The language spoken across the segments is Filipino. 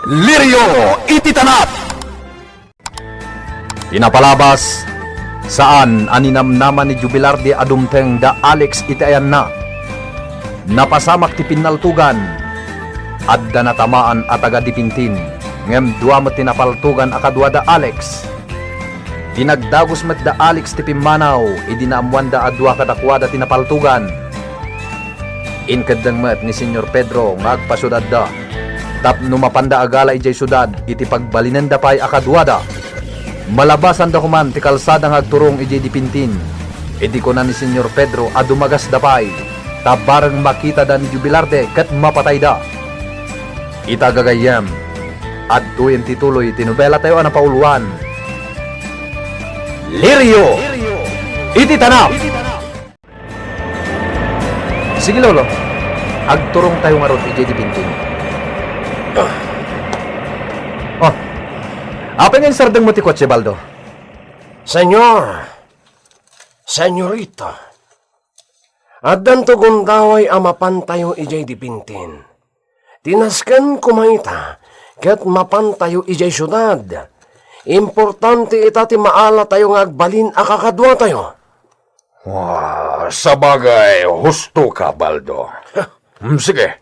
Lirio ititanap! Pinapalabas saan aninamnaman ni Jubilar de Adumteng da Alex itayan na. Napasamak ti pinaltugan adda natamaan ataga dipintin ngem dua met tinapaltugan akadwa da Alex. Pinagdagos met da Alex ti Pimanaw idinaamuan da adwa kadakwada tinapaltugan. Inkadang met ni Senyor Pedro ngagpasyudad da tapno mapanda agala ijay syudad iti pagbalinan da pay akadwada. Malabasan da kuman ti kalsada ngagturong ijay dipintin. Idi ko na ni Senyor Pedro adumagas da pay tabarang makita da ni Jubilarde kat mapatay da. Itagagayam at tuyen tituloy tinubela tayo ang pauluan. Lirio ititanap! Sige lolo, agturong tayo nga ron ijay dipintin. Oh, apa nga sardang mo ti kotse, Baldo? Senyorita, addan to gundaway amapan tayo ijay dipintin. Tinasken kumaita, ket mapan tayo ijay syudad. Importante ita ti maala tayo ngagbalin akakadwa tayo. Wah, sabagay, husto ka, Baldo. Sige,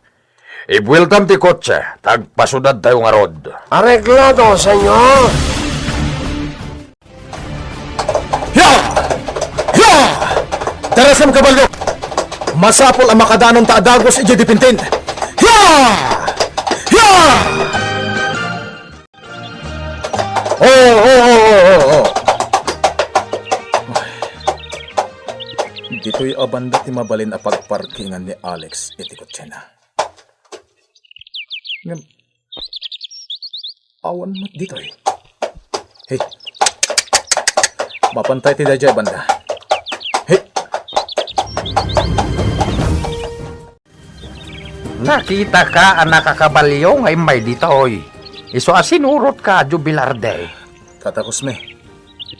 ibueltam ti kotse, tagpasudad tayo nga rod. Areglado, senyor. Ya! Ya! Darasam ka, Baldo! Masapol ang makadanong taadagos ijay dipintin. Ya! Ya! Oh. Dito'y abanda ti mabalin a pagparkingan ni Alex iti kotse na. Ngam, awan mo dito'y. Hey, mapantay ti dajay banda. Hey! Nakita ka anak kakabalyo ngay may dito'y. Iso asinurot ka, Jubilarde. Tatakos me.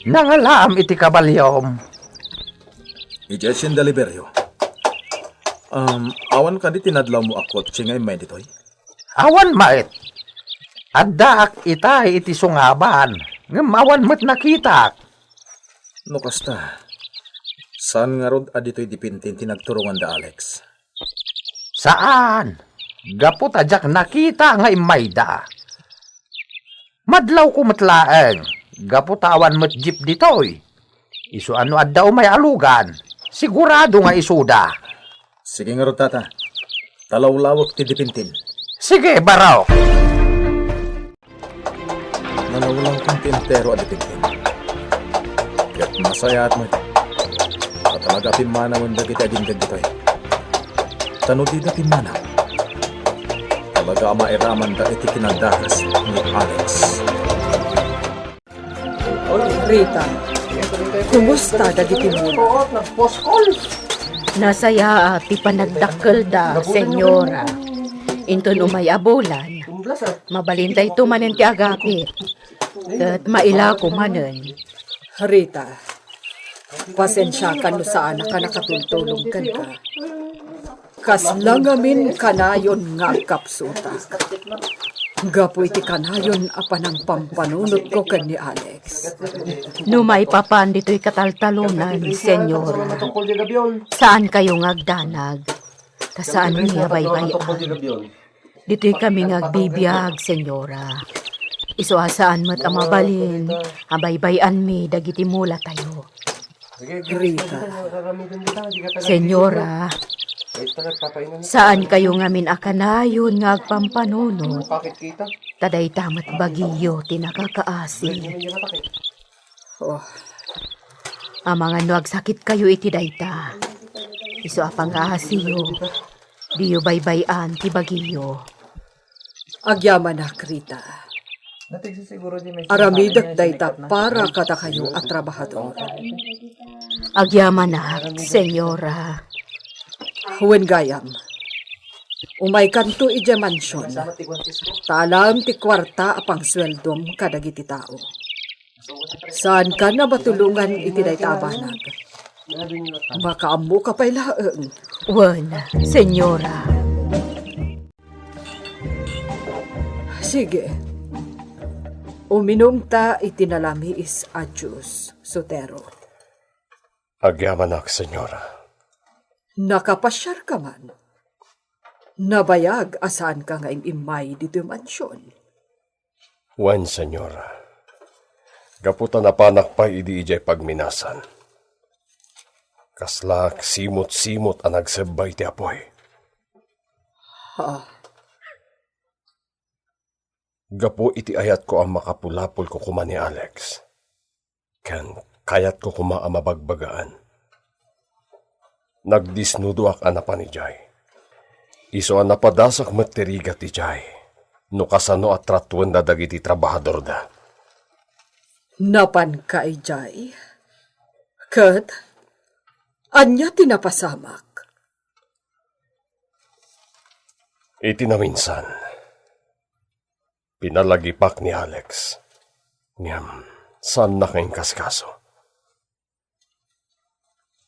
Nangalam iti kabalyom. Ijesin Deliberio. Awan ka di tinadlaw mo ako tsingay may dito'y. Awan mait. Addaak itay iti sungaban. Ngamawan mo't nakita. No kasta. Saan nga rod adito'y dipintin tinagturungan da Alex? Saan? Gapot adyak nakita nga imayda. Madlaw ko matlaeng. Gapot awan mo't jeep dito'y. Iso ano addaw may alugan. Sigurado nga isuda. Sige nga rod tata. Talawlawak ti dipintin. Sige, Barok. Nanawalang kong tintero at dipintin. Kaya't masaya at mo. Patalaga pimanaw ang dagit adindag dito'y. Tanod di da pimanaw. Talaga mairaman da iti kinadakas ni Alex. Rita, kumusta dagiti mo? Nasaya ti panagdakkel da, senyora. Into no may abulan, mabalintay tumanen ti agapit. At maila ko manen. Rita, pasensya ka no saan ka nakatultulong ka. Kaslangamin kanayon nga kapsuta. Gapoy ti kanayon apanang pampanunot ko kan ni Alex. No may papan dito'y kataltalunan, senyora. Saan kayo ngagdanag? Ta saan niya baybayan? Dito'y kami ngagbibiyag, senyora. Isuasaan mo't amabalin, abaybayan mi, dagiti mula tayo. Rita, Senyora, saan kayo ngamin akanayon ngagpampanunot? Taday tamat bagiyo tinakakaasi. oh, Amang ano agsakit kayo iti dayta. Iso apang aasiyo, diyo baybayan ti bagiyo. agyaman na Rita. Aramidak dayta para kata kayo at trabahador. Agyaman na, senyora. Huwen gayam, umay kanto ija mansyon. Talam ti kwarta apang sweldom kadagiti tao. Saan ka na matulungan iti dayta abanag? Makaammo ka pa'y laeng. Wan, senyora. Sige. Uminom ta itinalamiis a Diyos, Sotero. Agyamanak, senyora. Nakapasyar ka man. Nabayag asan ka nga imay dito yung mansyon. Wan, senyora. Gaputa na panak pa idi-ijay pagminasan. Kaslak simot-simot ang nagsabay ti apoy. Ha? Gapo iti ayat ko ang makapulapol ko kuma ni Alex. Ken kayat ko kuma ang mabagbagaan. Nagdisnudo ak anapan ni Jay. Iso ang napadasak materiga ti Jay. No kasano at tratuan da dagiti trabahador da. Napan ka ijay. Kat, anya tinapasamak. Iti na minsan, pinalagipak ni Alex. Ngam, saan na kayong kaskaso?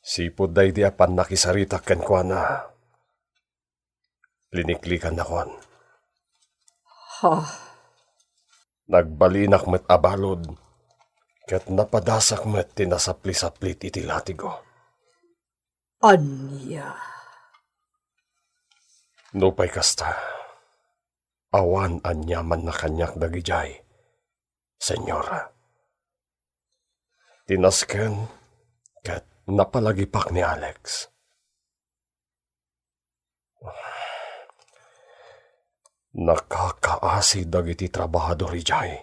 Sipod day di apan nakisarita ken kwa na. Liniklikan na kon. Ha? Nagbalinak met abalod, ket napadasak met tinasapli-saplit iti latigo. Anya? Nupay kasta, awan anyaman na kanyak dagijay, senyora. Tinasken, ket napalagipak ni Alex. Nakakaasi dagiti trabahador ijay.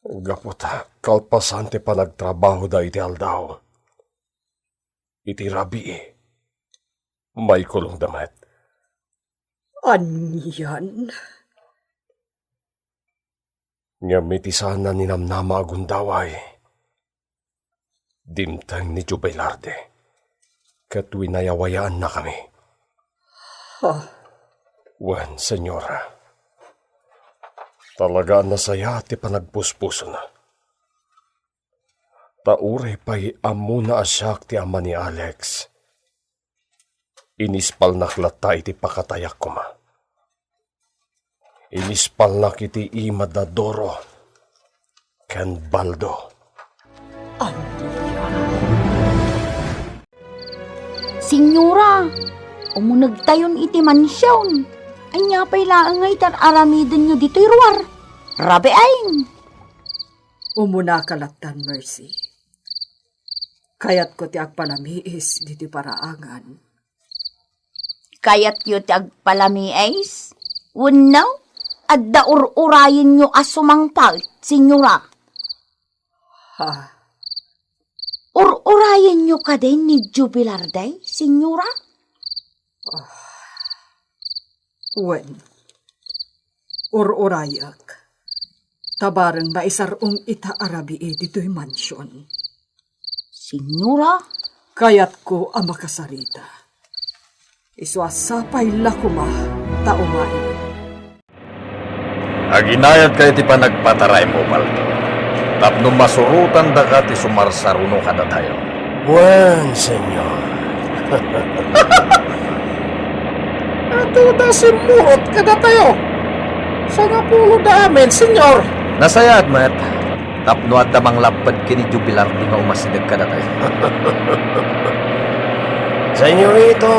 Gaputa, kalpasante pa nagtrabaho da iti aldaw. Iti rabi may kulong damat. Anyan? Ngamit sana ni namnama agundaway. Dimtang ni Jubelarde. Kat winayawayaan na kami. Ha? Wan, senyora. Talaga na saya ti panagpuspuso na. Taure pa'y amo na asyak ti ama ni Alex. Inispal naklata iti pakatayak ko ma. Inispal nak iti ima da Doro. Ken Baldo. Senyora, umunag tayon iti mansyon. Anya pa'y laangay tan aramiden nyo dito'y ruwar. Rabi ayn. Umuna kalatan, Mercy. Kayat ko ti agpalamiis diti paraangan. Kayat yu ti agpalami ays. Unaw, adda urayin nyo asumangpal, senyora. Ha? Urayin nyo ka din ni Jubilarday, senyora? Wen. Urayak. Tabarang maisarong ita arabi dito'y mansyon. Senyora? Kayat ko ang makasarita. Iswasapay lakuma taumay. Aginayat kayo ti panagpataray mo, Baldo. Tapno masurutan da ka ti sumarsaruno ka na tayo. Wan, senyor. Ato da simurot ka na tayo. Sa nga pulo da amin, senyor. Nasayad, Matt. Tapno at damang lapad kini Jubilar di nga umasidag ka na tayo. Senyorito,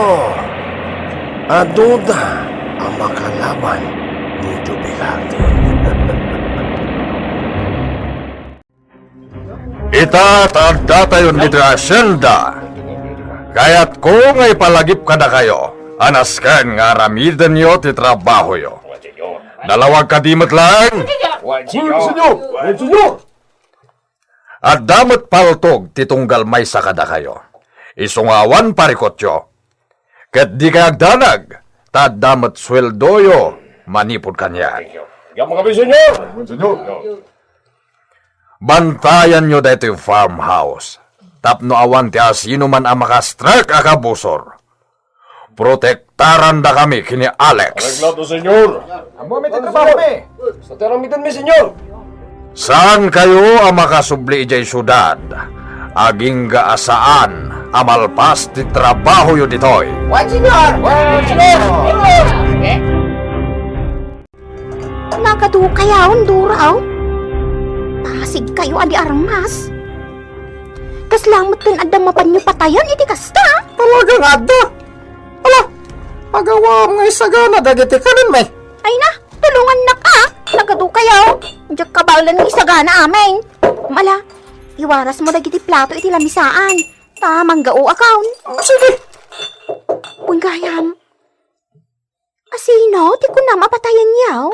aduda ang makalaban ni Jubilarte. Ita tagda tayo dito asyenda. Kaya't ko ngay palagip ka na kayo. Anasken nga ramidan nyo ti trabaho yo. Dalawag kadimot lang. At damot paltog titunggal may sakada kayo. Isungawan parikot yo. Ket di kayag danag, tad damot sweldo yo, manipod kanya. Bantayan nyo dito yung farmhouse. Tapno awan ti asino man ang makastrak akabusor. Protektaran da kami kini Alex. Saan kayo ang makasubli ijay syudad? Aging gaasaan amalpas ti trabaho yo ditoy. Nagadukayaon, Duraw. Pasig kayo adi armas. Kaslamot kan adang mapanyo patayan, iti kasta. Talagang adda. Ala, agawam nga isagana dagiti kanin may. Ay na, tulungan na ka. Nagadukayaw. Diyak kabalan ng isagana amin. Mala, iwaras mo dagiti plato iti lamisaan. Tamang gao akaun. Sige. Punggayam. Asino, ti ko na mapatayan yaw.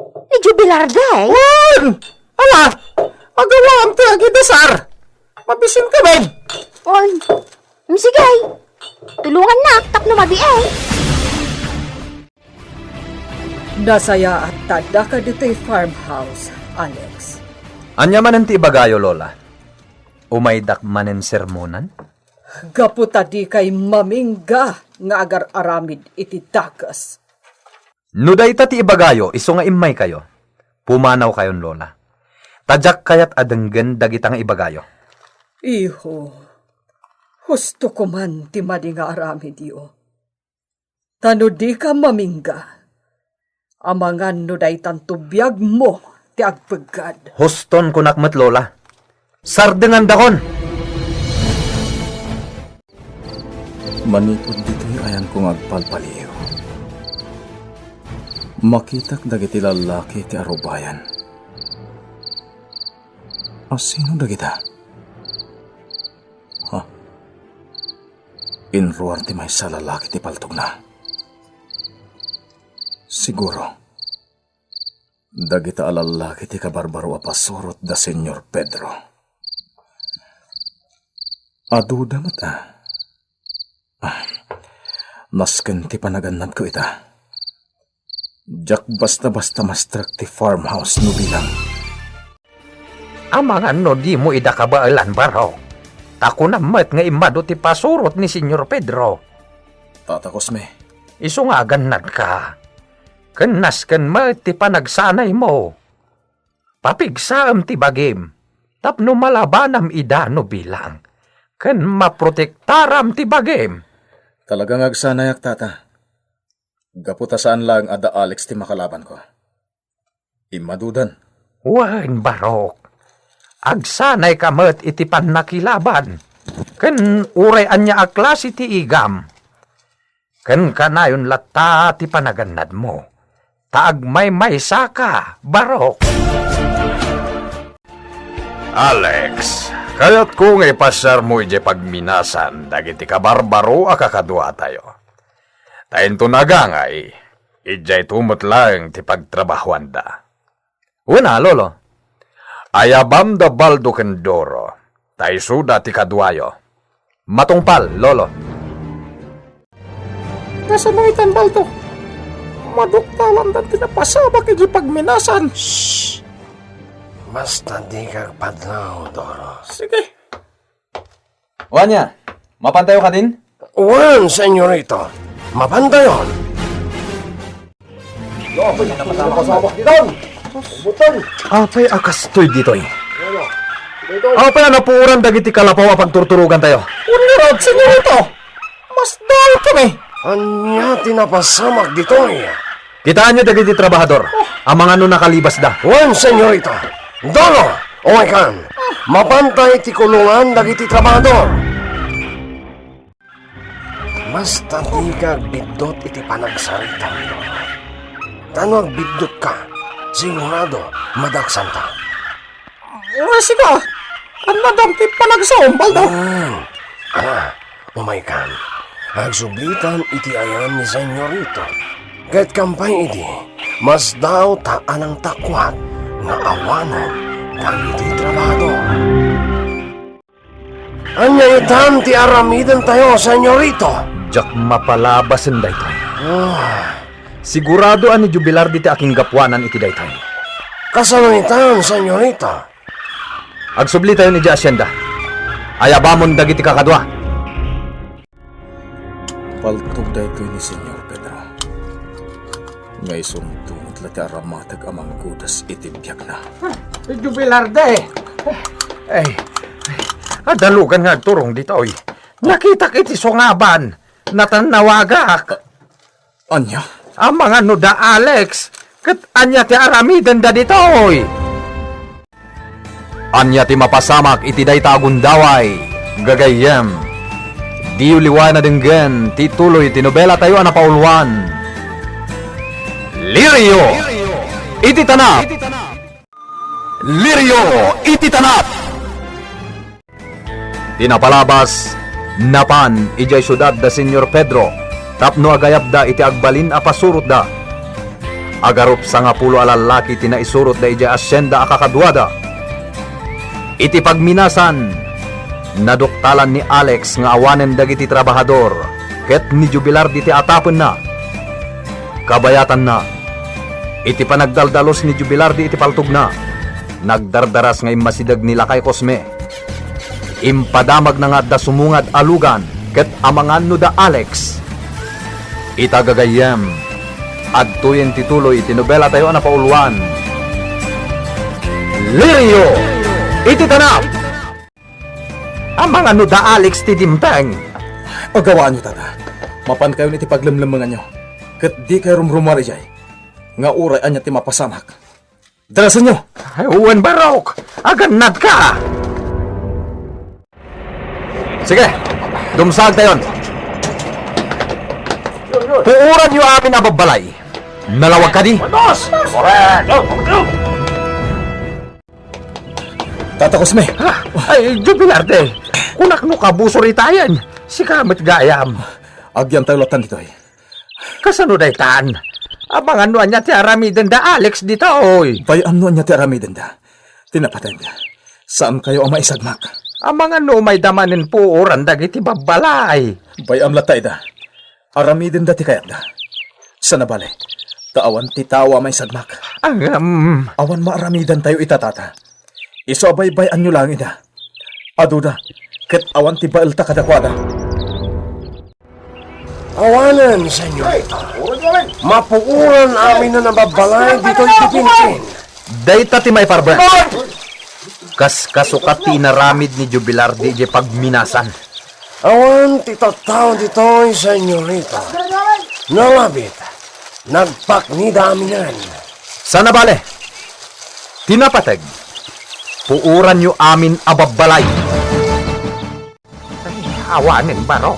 Ni Jubilar day. Wan! Ala, agawam ti agidasar. Mabisin ka ba? Oy, sige. Tulungan na, tapno mabiay. Nasaya at tada ka dito'y farmhouse, Alex. Anya man ti ibagayo, Lola. Umaydak manen sermonan? Gaputa di kay mamingga nga agar aramid iti dakas. No dayta ti ibagayo, iso nga imay kayo. Pumanaw kayon, Lola. Tadyak kayat adenggen dagitang ibagayo. Iho, husto ko man ti madi nga aramid iyo. Tano di ka mamingga. Amangan no day tantubiyag mo ti agpagad. Huston kunakmat, Lola. Sardengan dakon. Manipod dito'y ayan kong agpalpaliw. Makitak dagiti lalaki ti arubayan. Sino dagita? Ha? Inruar ti may sa lalaki ti paltog na. Siguro. Dagita alalaki ti kabarbaro a pasurot da Senyor Pedro. Aduda mata. Nasken ti panaganad ko ita. Jak basta-basta mastrak ti farmhouse no bilang. Amangan no di mo idakabaalan, Baro. Tako na mat nga imado ti pasurot ni Senyor Pedro. Tatakos me. Iso nga ganad ka. Kenas ken mat ti panagsanay mo. Papigsaam ti bagim. Tapno malabanam ida no bilang. Ken maprotektaram ti bagim. Talagang agsanayak, tata. Gaputa saan lang ada Alex ti makalaban ko. Imadudan. Wan, Barok. Agsanay ka mat iti pannakilaban. Ken urayan niya aklas iti igam. Ken kanayon latta ti panaganad mo. Taag may saka, Barok. Alex, kayat kung ipasar mo ije pagminasan, dagiti kabarbaro a kakadua tayo. Tayin tunaga nga ijay tumot lang ti pagtrabahuan da. Una, Lolo. Ayabam da baldo kendoro, tayo suda ti kaduayo. Matungpal, Lolo. Nasa mga itambal to. Maduktalan dan tinapasabak iji pagminasan. Shhh! Basta di ka padlaw, Doro. Sige. Wanya, mapantayo ka din? Wan, senyorito. Mapantayon. Apay akastoy ditoy. Apay napuuran dagiti kalapaw a pagturturugan tayo. Unirad, senyorito. Mas dahil kami. Anya tinapasamak dito eh. Kitaan nyo dagiti trabahador. Ang mga no nakalibas da. Wan, senyorito. Dolo, oy kan. Mapantay ti kulungan dagiti trabador. Basta di ka bidot iti panagsarita. Tano bidot ka, sigurado madaksan ta. Sige. Ano dam ti panagsaumbal daw. Umay kan. Agsublitan iti ayan ni senyorito. Kahit kampay iti, mas daw taan ang takwat na awanan dagiti trabador. Anya itan ti aramidan tayo, senyorito. Jak mapalabasan daytoy. Sigurado ani jubilar diti aking gapwanan iti daytoy. Kasanoitan, senyorito. Agsubli tayo ni di asyenda. Ayabamon dagiti kakadwa. Paltog daytoy ni Senyor Pedro. Ngay sumtungot lati aramatag amang gudas iti biyak na. Jubilarde. Adalugan nga turong ditoy. Nakita kiti songaban. Natanawagak. Anya? Ang mga no da Alex. Kat anya ti aramidan da ditoy. Anya ti mapasamak iti dayta agundaway, gagayem. Di uliwan na denggen, ti tuloy tinobela tayo na pauluan. Lirio! Iti tanap! Lirio! Iti tanap! Tinapalabas, napan, ijay syudad da Senyor Pedro, tapno agayab da iti agbalin apasurot da. Agarup sa nga pulo alalaki tinaisurot da ijay asyenda akakadwada. Iti pagminasan, naduktalan ni Alex nga awanen dagiti trabahador, ket ni Jubilar diti atapon na. Kabayatan na, iti panagdaldalos ni Jubilar di iti paltog na, nagdardaras nga imasidag nila kay Cosme. Impadamag na nga da sumungad alugan, ket amangan no da Alex. Itagagayem, adtuyen tituloy tinobela tayo na pauluan. Lirio! Iti tanap! Amang ano da Alex ti dimpeng. O gawaan nyo, tata. Mapan kayo niti paglamlamangan nyo. Kat di kayo rumrumari jay. Nga uray anya ti mapasamak. Dalasan nyo! Ay, uwan barok! Aganad ka! Sige, dumsag tayon. Puuran nyo amin ababalay. Nalawag ka di? Tata Cosme! Ay, Jubilarte, kunak no kabuso ritayan. Si kamat gayam. Agyan tayo latan dito eh. Kasano daytan? Abang ano anya ti aramidan da Alex dito, oy. Bayan no niya ti aramiden da. Tinapatan da. Saan kayo ang maisagmak? Amang ano may damanin po oran dagiti babalay. Bayam latay da. Aramiden da ti kayat da. Sa nabali. Taawan ti tawa may sagmak. Awan maaramidan tayo itatata. Iso abay-bayan nyo lang ida. Aduda, ket awan ti bael ta kadakwada. Awanan, senyorita. Mapuuran amin na nababalay dito ipipintin. Dayta ti may parbre. Kas-kasukat ti inaramid ni Jubilar di ije pagminasan. Awan titataw dito, senyorita. Nalabit. Nagpaknida aminan. Sana bale? Tinapateg. Puuran nyo amin ababalay. Ay, awanin baro.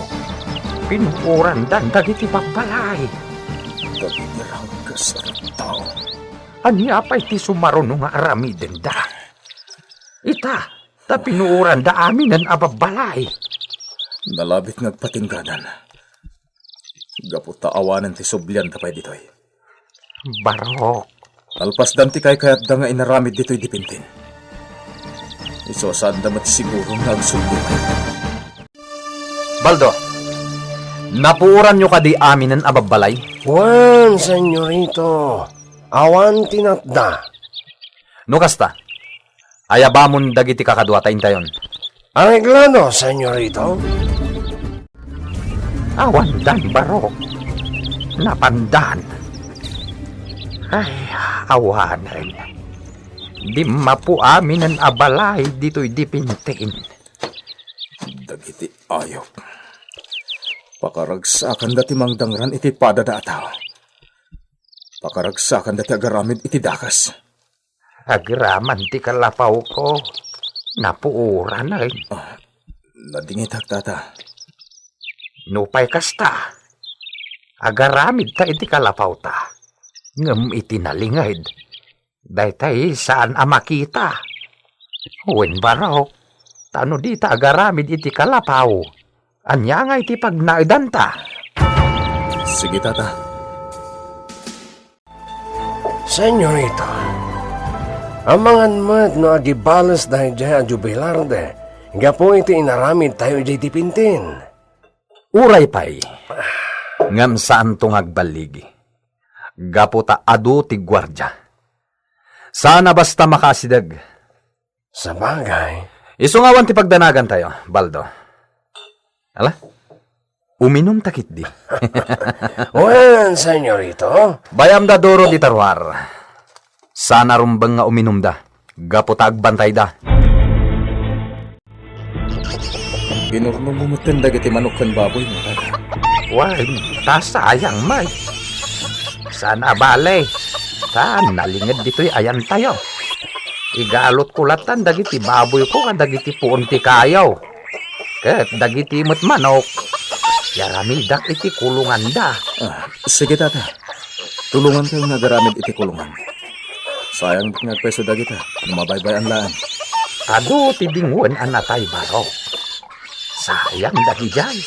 Pinuuran dan dagiti babalay. Tagirang kasarataw. Anya pa iti sumaruno nga aramiden da. Ita, ta pinuuran da amin ang ababalay. Nalabit ngagpatingganan. Gaputa awanan ti sublian tapay ditoy. Barok. Alpas danti kay kayat da nga inaramid ditoy dipintin. Iso saan damat siguro nagsulbong. Baldo, napuuran nyo ka di amin ang ababalay? Juan, senyorito. Awan tinatda. No kasta, ayabamon dagiti kakadwatain tayon. Areglado, senyorito. Awan dan barok. Napandan. Ay, awanan. Di mapu amin ang abalay dito'y dipintin. Dagiti ayok. Pakaragsakan dati mangdangran iti padadataw. Pakaragsakan dati agaramid iti dakas. Agraman ti kalapaw ko. Napuuran ay. Nadingitag tata. Nupay kasta. Agaramid ta iti kalapaw ta. Ngem iti nalingid. Daytay saan amakita. Wen barok. Tano di ta agaramid iti kalapaw. Anya nga iti pagnaidan ta. Sige tata. Senyorito. Amangan mat no agibalas dahil dyan Jubilarde. Gapo iti inaramid tayo dyan dipintin. Uray pay, ngam saan tong agbaligi. Gaputa adu ti gwardya. Sana basta makasidag. Sa bagay. Isungawan ti pagdanagan tayo, Baldo. Ala? Uminom takit di. Wen, senyorito. Bayam da doro di tarwar. Sana rumbang nga uminom da. Gaputa agbantay da. Inurno mo matindag iti manukan baboy mo tata. Wan, ta sayang may. Sana balay. Saan nalingid dito'y ayan tayo. Igalot kulatan dagiti baboy ko kan dagiti puon ti kayaw. Ket dagiti met manok. Yaramidak iti kulungan da. Sige tata, tulungan kayo nga garamid iti kulungan. Sayang ba't nagpeso dagita, lumabaybay ang laan. Ado ti bingon anatay baro. Sayang dagi jay.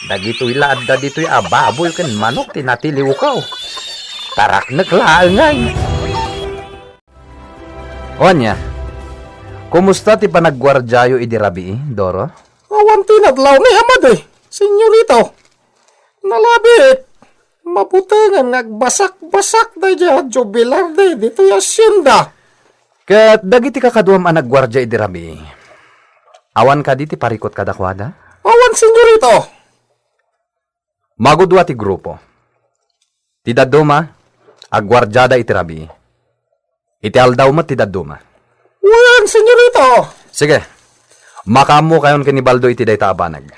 Dagito'y laad da dito'y ababoy ken manok tinatiliw ko. Tarak naglaangay. Onya, kumusta ti panaggwardyayo idirabi, Doro? Awan tinadlaw ni Hamad eh, senyorito. Nalabit. Mabutangan nagbasak-basak na dyan, jubilarde, dito yung asyenda. Ket dagiti kakaduam a nagwardya idirabi. Awan ka diti parikot kadakwada? Awan, senyorito. Magudwa ti grupo. Ti dadduma, agwardyada itirabi. Iti aldaw mo ti dadduma. Awan, senyorito. Sige, makamu kayon kinibaldo iti dayta abanag.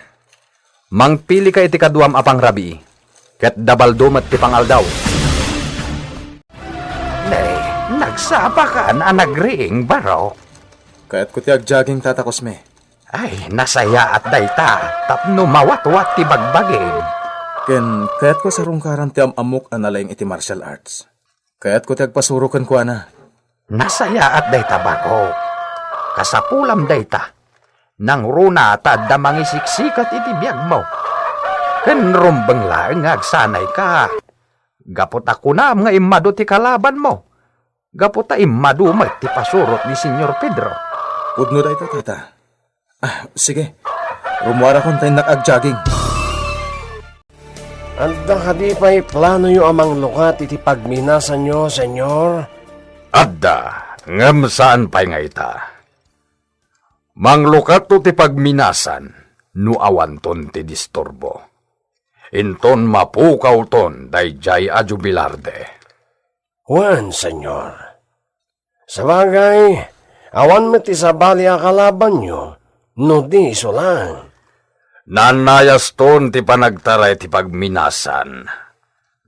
Mangpili ka iti kaduam apang rabi. Ket dabaldo met ti pangaldaw. Nay, nagsapa ka na nagriing baro. Kaya't ko ti agjaging tata Cosme. Ay, nasaya at dayta. Tapno mawat-wat ti bagbagin. Kaya't ko sa rungkaran ti amok analayng iti martial arts. Kaya't ko ti agpasurukan ko ana. Nasaya at dayta bako. Kasapulam dayta. Nang runa ta damangi siksikat iti biyag mo. Ken rumbeng laeng agsanay ka. Gapot ako na nga imado ti kalaban mo. Gapot ta imado ti pasurot ni Senyor Pedro. Udno dayta tata. Sige. Rumuara kon tayo nakagjaging. Anda kadi pa'y plano yu amang lukat iti pagminasan nyo, senyor? Adda, ngam saan pa'y nga ita. Manglukat to ti pagminasan, nuawanton ti disturbo. Inton mapukaw ton, dayjay a jubilarde. Wan, senyor. Sabagay, awan mo ti sabali a kalaban nyo, no di iso lang. Nanayas ton ti panagtaray ti pagminasan,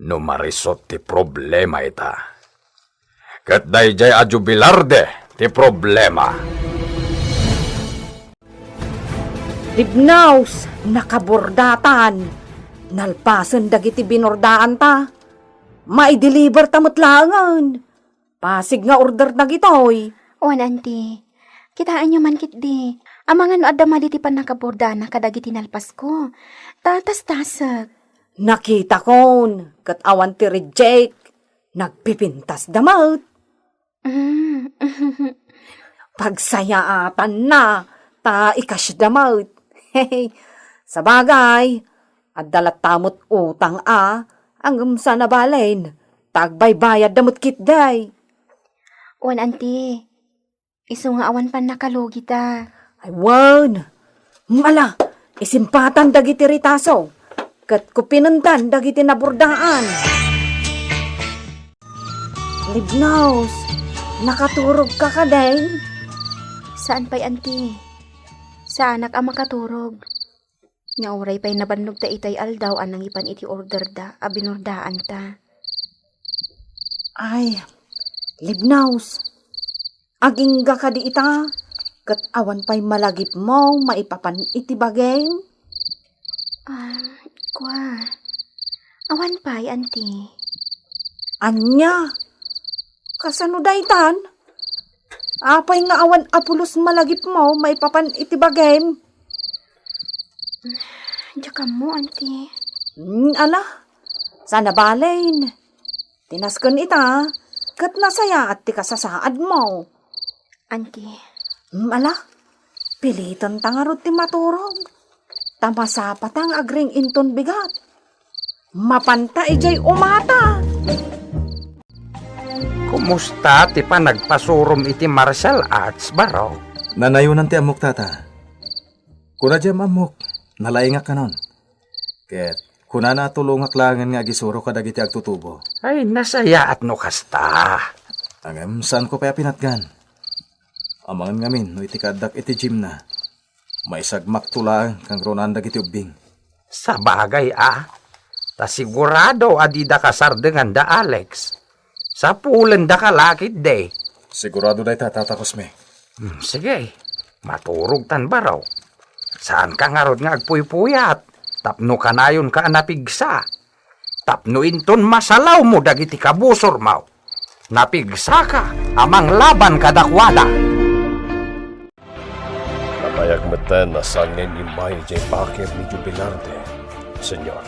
no marisot ti problema ita. Kat dayjay a jubilarde ti problema. Libnaws, nakabordatan. Nalpasan dagiti binordaan ta. Maideliver ta matlangan. Pasig nga order na gitoy. Wan, auntie. Kitaan nyo man kit di. Amangan no adama di ti panakaborda na kadagiti nalpas ko. Tatas-tasak. Nakita kon, kat awan ti reject. Nagpipintas damot. Pagsayaatan na, ta ikas damot. Hey, sabagay, at dalat tamot utang hanggang sa nabalen. Tagbaybayad damot kitday. Wan, auntie. Iso nga awan pan nakalugi ta. Ay, wan. Mala, isimpatan dagiti ritaso. Kat kupinuntan dagiti naburdaan. Libnaws, nakaturog ka kaday. Saan pa'y, auntie? Sa anak ang makaturog. Nga oray pa'y nabannog ta itay aldaw anang ipan iti order da, abinordaan ta. Ay, Libnaws, agingga ka di ita. Kat awan pa'y malagip mo, maipapan iti bagay. Kwa. Awan pa'y, auntie. Anya, kasano daytan? Apay nga awan apulos malagip mo, maipapan iti bagay. Diyan ka mo, auntie. Ala, sana balain. Tinaskan ita, kat nasaya at ti kasasaad mo. Auntie. Ala, pilitan tangarot ti maturog. Tamasapatang agring inton bigat. Mapanta ijay umata. Kumusta ti panagpasurom iti martial arts baro? Nanayunan ti amok tata. Kuna diyam amok, nalaingak ka nun. Ket, kuna na tulungak langan nga gisuro ka dagiti agtutubo. Ay, nasaya at no kasta. Angam, saan ko kaya pinatgan? Amangan ngamin, no iti kadak iti gym na. May sagmak tulaan kang ronan dagiti ubing. Sa bagay Ta sigurado adida kasar dengan da Alex. Sa pulen da kalakit de. Sigurado na Tata Cosme. Sige, maturog tan baraw. Saan ka nga rod nga agpuy-puyat? Tapno kanayon ka napigsa. Tapno inton masalaw mo dagiti kabusor mau. Napigsa ka amang laban kadakwada. Napayag meten na sangin imay jay pakir ni Jubilarde, senyor.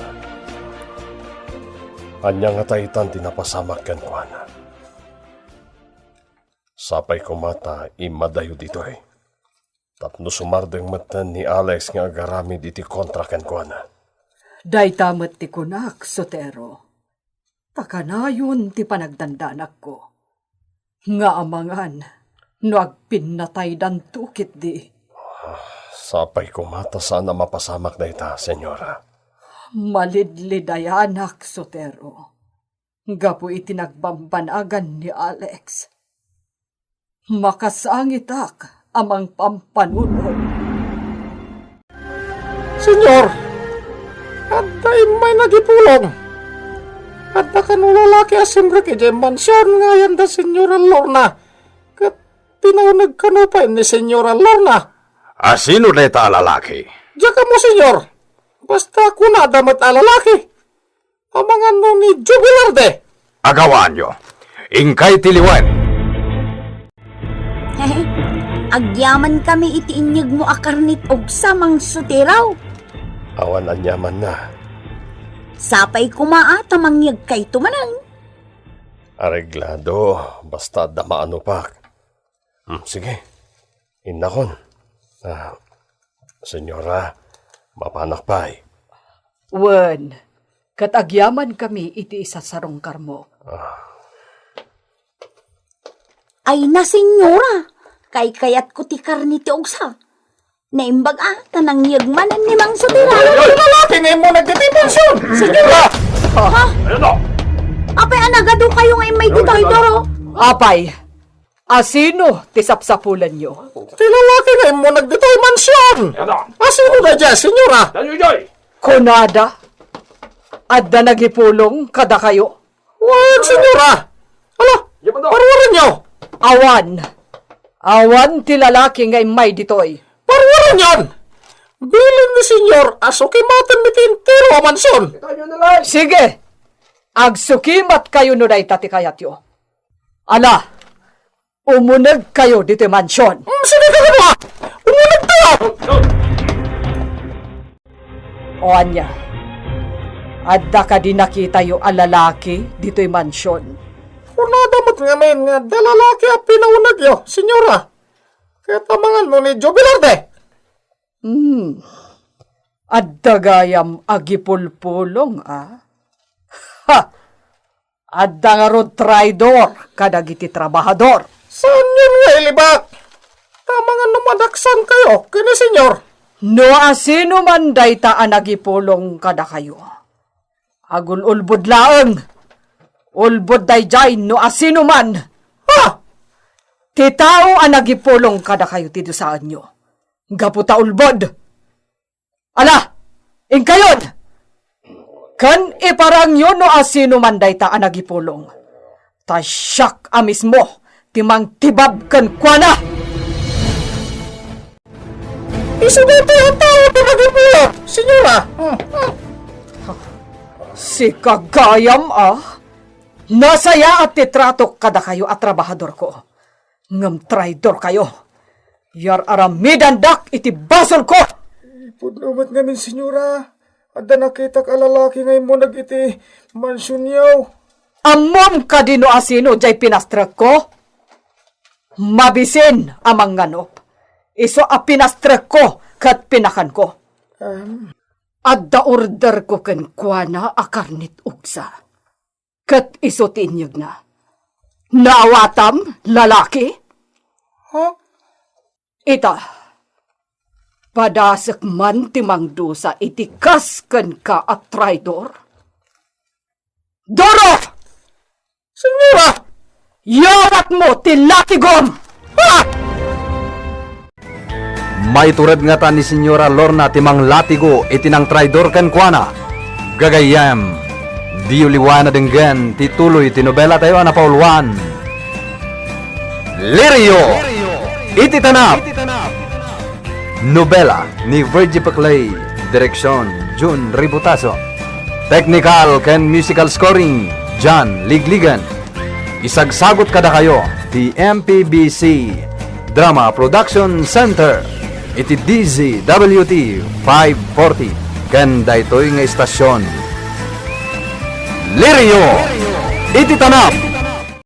Anya nga taytan tinapasamak kan kuana. Sapay ko mata imadayo ditoy. Tapno sumardeng meten ni Alex nga agaramid iti kontra kan kuana. Day tamat ti kunak, Sotero. Takanayon ti panagdandanak ko. Nga amangan, no agpinatay dan tukit di. Sapay ko mata sana mapasamak na ita, senyora. Malidlidayanak, Sotero. Gapu itinagbambanagan ni Alex. Makasangitak amang pampanunod. Senyor, at tayo may nagipulong. At nakanulalaki asimbre kay Jem Mansyon ngayon da Senyora Lorna. Kat tinawag kanupay ni Senyora Lorna. Sino na ita lalaki? Diya ka mo, senyor. Basta ako na damat alalaki. Amangan no ni Jubilarde. Agawaan nyo. Ingkay tiliwan. Agyaman kami iti inyag mo akarnit og samang sutiraw. Awan anyaman na. Sapay kumaa tamangyag kay tumanang. Areglado, basta damaano pak. Sige, inakon. Senyora, mapanak pa'y. Wen, katagyaman kami iti isa sarong karmo. Ay na, senyora. Kay kayat ko ti karniti ogsa. Naimbag tanang yagmanan ni Mang Sutiraw. Lalaki ngayon mo nagkatipensyon. Senyora! Ha? Apay anagado kayo ngayon may ditoy doro. Apay, asino ti sapsapulan nyo? Ti lalaki ngayon mo nagditoy mansyon. Asino na dyan, senyora? Kunada, adda nagipulong kada kayo. What, senyora? Ala, parwaran nyo. Awan ti lalaki ngay may ditoy. Parwaran yon. Bilin ni senyor, asukimatan mi tintiro a mansyon. Sige, agsukimat kayo no day tati kayat yo. Ala, umunag kayo dito mansyon. Sige ka ba? Umunag tayo. O anya, adda ka di nakita yo a lalaki dito'y mansyon. Unadamat nga men nga dalalaki a pinaunag yo, senyora. Kaya tamangan mo ni Jubilarde. Adda gayam agipulpulong, Ha! Adda nga rod traidor kadagiti trabahador. Saan yun nga ilibak? Tamangan numadaksan kayo, kini senyor. No asino man dayta ang nagipulong kada kayo. Agul ulbod laeng. Ulbod dayjay no asino man. Ha? Ti tao ang nagipulong kada kayo ti saan nyo. Gaputa ulbod. Ala, ingkayon! Kan iparang yun no asino man dayta ang nagipulong. Tasyak amis mo, timang tibab kan kuana. Iso dito yung tao na nagipulong, senyora. Si kagayam nasaya at titratok kada kayo at trabahador ko. Ngam traidor kayo. Yar aramidan dak iti basol ko. Punumat ngamin, senyora. Adda nakita ka lalaki ngayon mo nag-iti mansyon yaw. Amom ka dino asino jay pinastrek ko. Mabisin amang nganop. Iso a pinastrek ko kat pinakan ko. Adda order ko ken kuana akarnit ugsa. Kat iso tinyag na. Naawatam lalaki? Ha? Ita, padasak man timang dusa itikas ken ka at traidor. Doro! Senyora! Yarat mo tilatigom! Ha! May turad nga ta ni Senyora Lorna timang latigo itinang traidor kan kuana. Gagayam, di uliwana denggan, tituloy tinobela tayo na pauluan. Lirio, iti tanap. Nobela ni Virgie Paclay, direksyon Jun Ributaso. Technical ken musical scoring, John Ligligan. Isagsagot kada kayo, ti MPBC Drama Production Center. Iti DZWT 540, ken daytoy nga istasyon. Lirio, iti tanap.